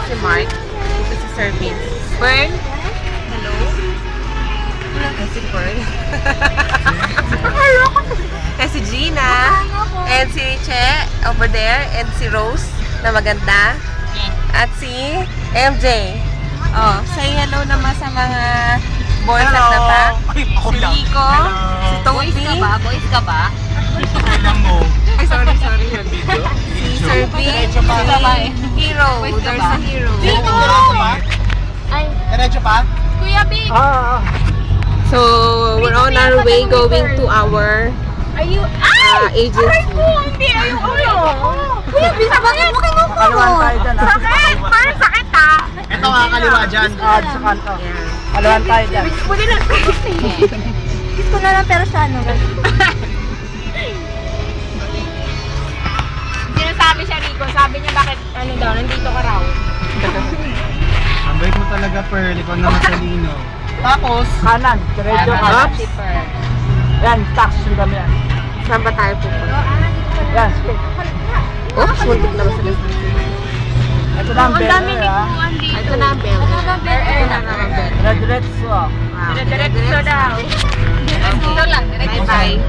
si Mark. Ito si Sir Vince. Fern. Hello. Yan si Fern. And si Gina. And si Che over there. And si Rose na maganda. At si MJ. Oh, say hello naman sa mga boys at the back. Si Rico. Si Toby. Boys ka ba? Ay, sorry. Si Sir Vin. Si Hero. There's a Hero. Diretso pa? Kuya Big! So, we're on our way going to our agency. Hindi, Kuya Big, bakit mo kinukuha? Kaliwan tayo dyan. Sakit! Parang sakit ha! Ito nga, kaliwa dyan. Sa kanto. Yan. Kaliwan tayo dyan. Pwede lang. Kiss ko na lang pero sa ano. Sinasabi siya, Rico. Sabi niya bakit ano daw, nandito ka raw. Ang bait mo talaga, Pearl. Ikaw naman sa lino. Tapos, kanan. Diretso kanan. Oops. Yan, taxi kami yan. Saan ba tayo pupunta? Yan, straight. Oops, muntik naman sa list. Ito na ang bell. Ito na ang bell. Ito na ang bell. Diretso. Wow. Diretso daw. Diretso lang. Bye-bye.